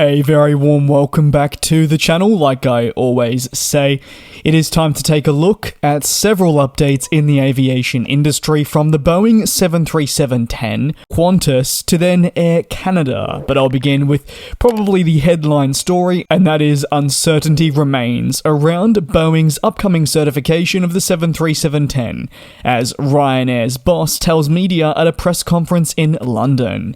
A very warm welcome back to the channel. Like I always say, it is time to take a look at several updates in the aviation industry, from the Boeing 737-10, Qantas, to then Air Canada. But I'll begin with probably the headline story, and that is uncertainty remains around Boeing's upcoming certification of the 737-10, as Ryanair's boss tells media at a press conference in London.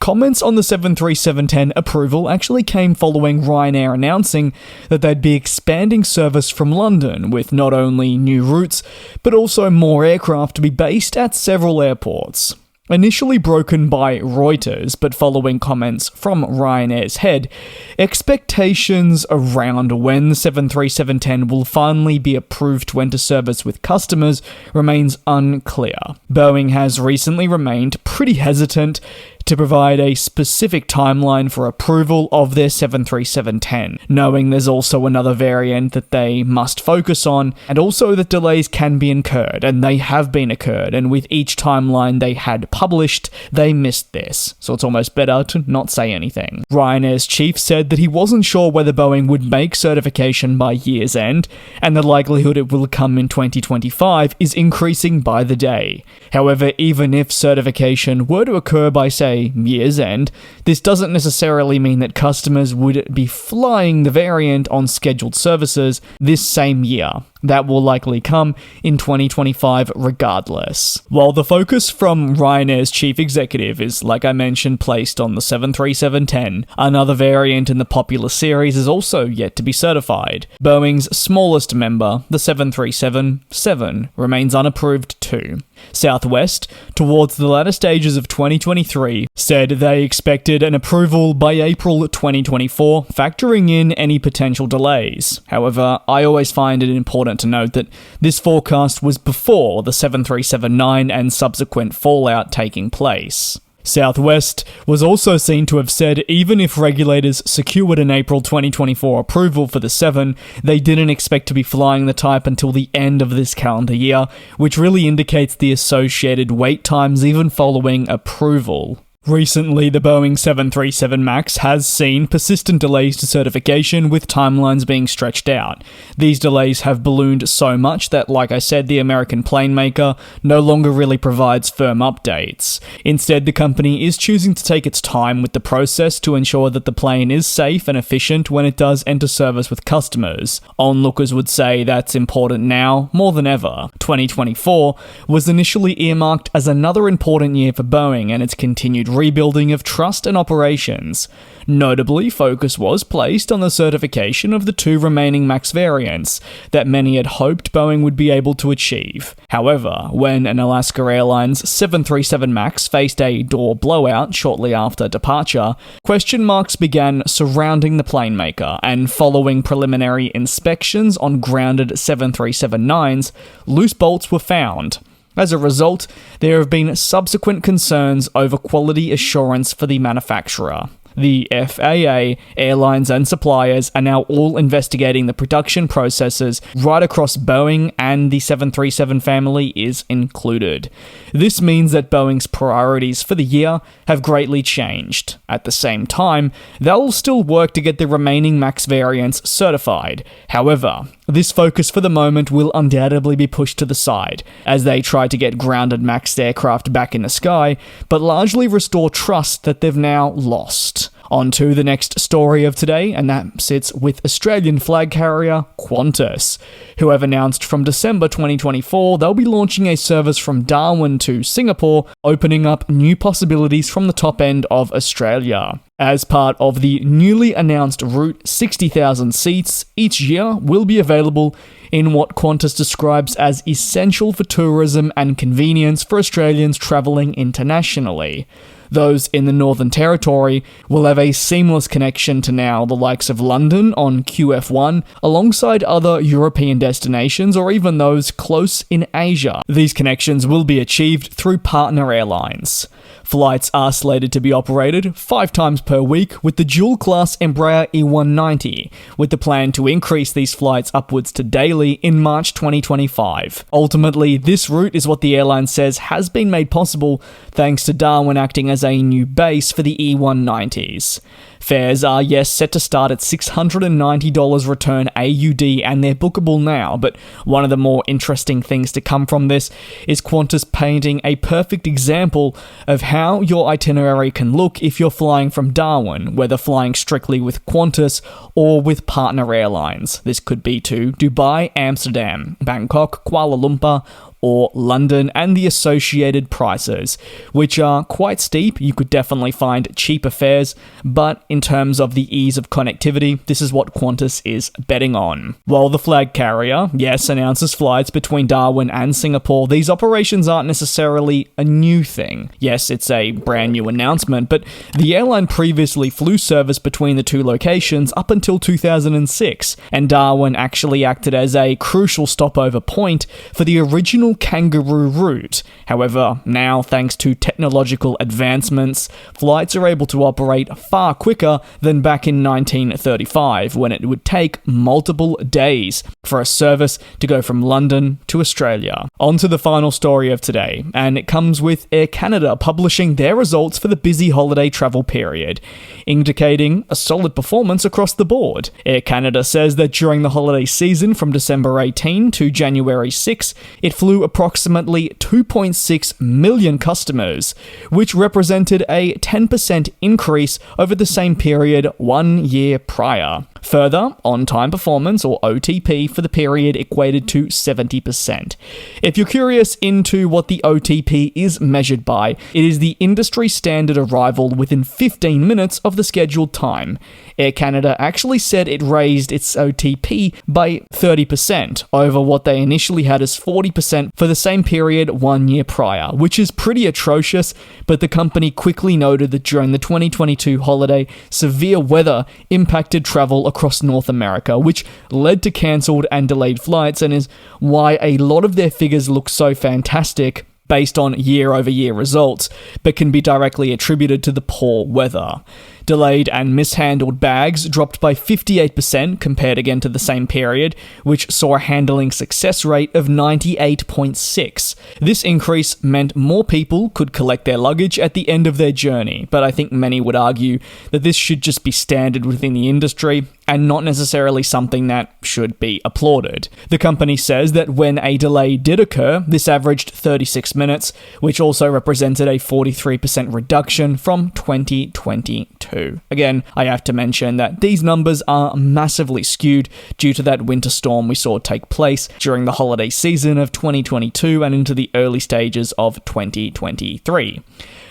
Comments on the 737-10 approval actually came following Ryanair announcing that they'd be expanding service from London, with not only new routes, but also more aircraft to be based at several airports. Initially broken by Reuters, but following comments from Ryanair's head, expectations around when the 737-10 will finally be approved to enter service with customers remains unclear. Boeing has recently remained pretty hesitant to provide a specific timeline for approval of their 737-10, knowing there's also another variant that they must focus on, and also that delays can be incurred, and they have been incurred, and with each timeline they had published, they missed this, so it's almost better to not say anything. Ryanair's chief said that he wasn't sure whether Boeing would make certification by year's end, and the likelihood it will come in 2025 is increasing by the day. However, even if certification were to occur by, say, year's end, this doesn't necessarily mean that customers would be flying the variant on scheduled services this same year. That will likely come in 2025 regardless. While the focus from Ryanair's chief executive is, like I mentioned, placed on the 737-10, another variant in the popular series is also yet to be certified. Boeing's smallest member, the 737-7, remains unapproved too. Southwest, towards the latter stages of 2023, said they expected an approval by April 2024, factoring in any potential delays. However, I always find it important to note that this forecast was before the 737-9 and subsequent fallout taking place. Southwest was also seen to have said even if regulators secured an April 2024 approval for the 7, they didn't expect to be flying the type until the end of this calendar year, which really indicates the associated wait times even following approval. Recently, the Boeing 737 MAX has seen persistent delays to certification, with timelines being stretched out. These delays have ballooned so much that, like I said, the American plane maker no longer really provides firm updates. Instead, the company is choosing to take its time with the process to ensure that the plane is safe and efficient when it does enter service with customers. Onlookers would say that's important now more than ever. 2024 was initially earmarked as another important year for Boeing and its continued rebuilding of trust and operations. Notably, focus was placed on the certification of the 2 remaining MAX variants that many had hoped Boeing would be able to achieve. However, when an Alaska Airlines 737 MAX faced a door blowout shortly after departure, question marks began surrounding the plane maker, and following preliminary inspections on grounded 737-9s, loose bolts were found. As a result, there have been subsequent concerns over quality assurance for the manufacturer. The FAA, airlines and suppliers are now all investigating the production processes right across Boeing, and the 737 family is included. This means that Boeing's priorities for the year have greatly changed. At the same time, they'll still work to get the remaining MAX variants certified. However, this focus for the moment will undoubtedly be pushed to the side, as they try to get grounded MAX aircraft back in the sky, but largely restore trust that they've now lost. On to the next story of today, and that sits with Australian flag carrier Qantas, who have announced from December 2024 they'll be launching a service from Darwin to Singapore, opening up new possibilities from the top end of Australia. As part of the newly announced route, 60,000 seats each year will be available in what Qantas describes as essential for tourism and convenience for Australians travelling internationally. Those in the Northern Territory will have a seamless connection to now the likes of London on QF1, alongside other European destinations or even those close in Asia. These connections will be achieved through partner airlines. Flights are slated to be operated 5 times per week with the dual-class Embraer E190, with the plan to increase these flights upwards to daily in March 2025. Ultimately, this route is what the airline says has been made possible thanks to Darwin acting as as a new base for the E190s. Fares are, yes, set to start at $690 return AUD, and they're bookable now, but one of the more interesting things to come from this is Qantas painting a perfect example of how your itinerary can look if you're flying from Darwin, whether flying strictly with Qantas or with partner airlines. This could be to Dubai, Amsterdam, Bangkok, Kuala Lumpur, or London, and the associated prices, which are quite steep. You could definitely find cheaper fares, but in terms of the ease of connectivity, this is what Qantas is betting on. While the flag carrier, yes, announces flights between Darwin and Singapore, these operations aren't necessarily a new thing. Yes, it's a brand new announcement, but the airline previously flew service between the two locations up until 2006, and Darwin actually acted as a crucial stopover point for the original kangaroo route. However, now, thanks to technological advancements, flights are able to operate far quicker than back in 1935, when it would take multiple days for a service to go from London to Australia. On to the final story of today, and it comes with Air Canada publishing their results for the busy holiday travel period, indicating a solid performance across the board. Air Canada says that during the holiday season from December 18 to January 6, it flew approximately 2.6 million customers, which represented a 10% increase over the same period 1 year prior. Further, on-time performance, or OTP, for the period equated to 70%. If you're curious into what the OTP is measured by, it is the industry standard arrival within 15 minutes of the scheduled time. Air Canada actually said it raised its OTP by 30% over what they initially had as 40% for the same period 1 year prior, which is pretty atrocious, but the company quickly noted that during the 2022 holiday, severe weather impacted travel across North America, which led to cancelled and delayed flights, and is why a lot of their figures look so fantastic based on year-over-year results, but can be directly attributed to the poor weather. Delayed and mishandled bags dropped by 58% compared again to the same period, which saw a handling success rate of 98.6. This increase meant more people could collect their luggage at the end of their journey, but I think many would argue that this should just be standard within the industry and not necessarily something that should be applauded. The company says that when a delay did occur, this averaged 36 minutes, which also represented a 43% reduction from 2022. Again, I have to mention that these numbers are massively skewed due to that winter storm we saw take place during the holiday season of 2022 and into the early stages of 2023.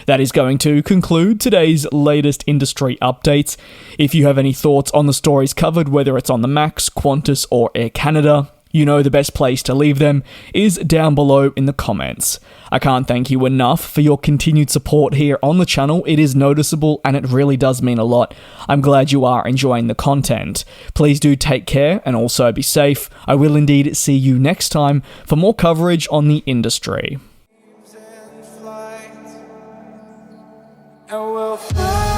That is going to conclude today's latest industry updates. If you have any thoughts on the stories covered, whether it's on the MAX, Qantas, or Air Canada, you know the best place to leave them is down below in the comments. I can't thank you enough for your continued support here on the channel. It is noticeable and it really does mean a lot. I'm glad you are enjoying the content. Please do take care and also be safe. I will indeed see you next time for more coverage on the industry. And we'll fly.